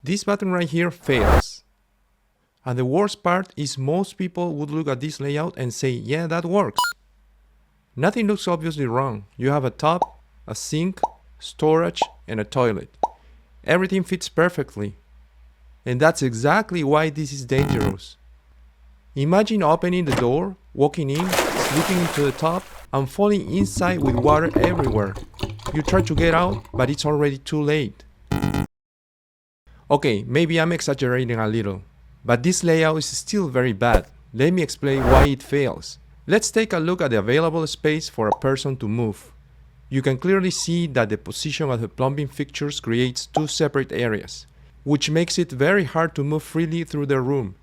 this bathroom right here fails. And the worst part is most people would look at this layout and say, yeah, that works. Nothing looks obviously wrong. You have a tub, a sink, storage, and a toilet. Everything fits perfectly. And that's exactly why this is dangerous. Imagine opening the door, walking in, slipping into the tub, and falling inside with water everywhere. You try to get out, but it's already too late. Okay, maybe I'm exaggerating a little, but this layout is still very bad. Let me explain why it fails. Let's take a look at the available space for a person to move. You can clearly see that the position of the plumbing fixtures creates two separate areas, which makes it very hard to move freely through the room.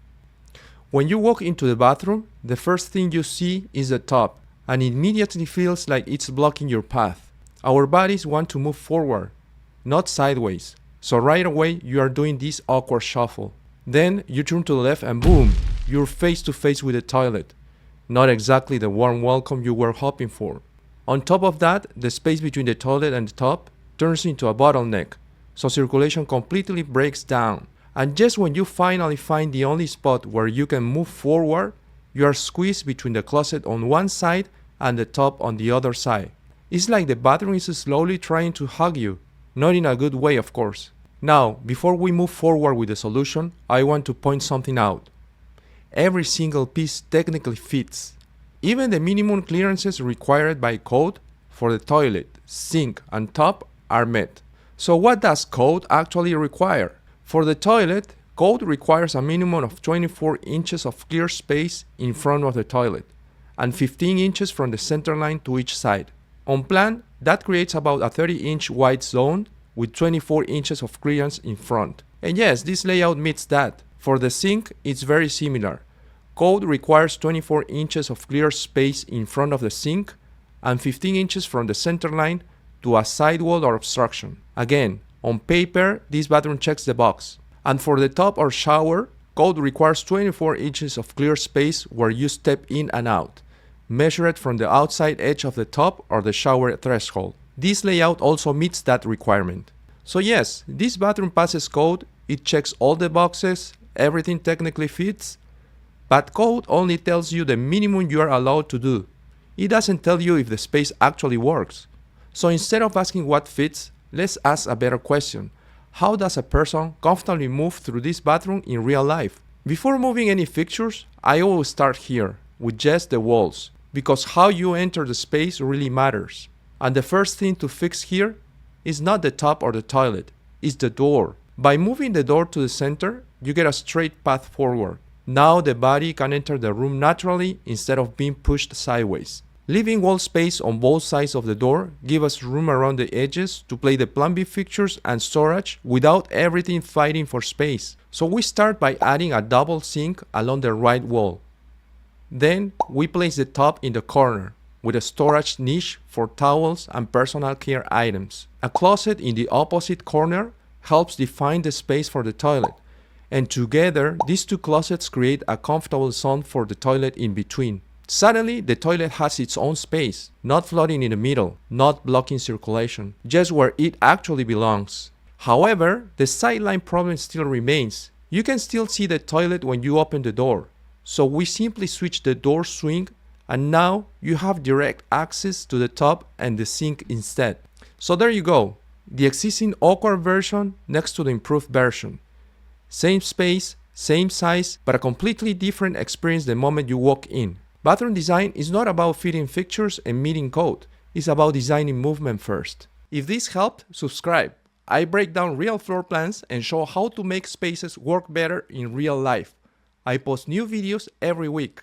When you walk into the bathroom, the first thing you see is the tub, and it immediately feels like it's blocking your path. Our bodies want to move forward, not sideways. So right away, you are doing this awkward shuffle. Then you turn to the left and boom, you're face to face with the toilet. Not exactly the warm welcome you were hoping for. On top of that, the space between the toilet and the tub turns into a bottleneck, so circulation completely breaks down. And just when you finally find the only spot where you can move forward, you are squeezed between the closet on one side and the tub on the other side. It's like the bathroom is slowly trying to hug you, not in a good way, of course. Now, before we move forward with the solution, I want to point something out. Every single piece technically fits. Even the minimum clearances required by code for the toilet, sink, and tub are met. So what does code actually require? For the toilet, code requires a minimum of 24 inches of clear space in front of the toilet, and 15 inches from the center line to each side. On plan, that creates about a 30-inch wide zone with 24 inches of clearance in front. And yes, this layout meets that. For the sink, it's very similar. Code requires 24 inches of clear space in front of the sink and 15 inches from the center line to a sidewall or obstruction. Again, on paper, this bathroom checks the box. And for the tub or shower, code requires 24 inches of clear space where you step in and out, measured from the outside edge of the tub or the shower threshold. This layout also meets that requirement. So yes, this bathroom passes code, it checks all the boxes, everything technically fits, but code only tells you the minimum you are allowed to do. It doesn't tell you if the space actually works. So instead of asking what fits, let's ask a better question. How does a person comfortably move through this bathroom in real life? Before moving any fixtures, I always start here, with just the walls, because how you enter the space really matters. And the first thing to fix here is not the tub or the toilet, it's the door. By moving the door to the center, you get a straight path forward. Now the body can enter the room naturally instead of being pushed sideways. Leaving wall space on both sides of the door gives us room around the edges to play the plumbing fixtures and storage without everything fighting for space. So we start by adding a double sink along the right wall. Then we place the tub in the corner, with a storage niche for towels and personal care items. A closet in the opposite corner helps define the space for the toilet, and together these two closets create a comfortable zone for the toilet in between. Suddenly, the toilet has its own space, not flooding in the middle, not blocking circulation, just where it actually belongs. However, the sideline problem still remains. You can still see the toilet when you open the door, so we simply switch the door swing and now you have direct access to the tub and the sink instead. So there you go, the existing awkward version next to the improved version. Same space, same size, but a completely different experience the moment you walk in. Bathroom design is not about fitting fixtures and meeting code, it's about designing movement first. If this helped, subscribe. I break down real floor plans and show how to make spaces work better in real life. I post new videos every week.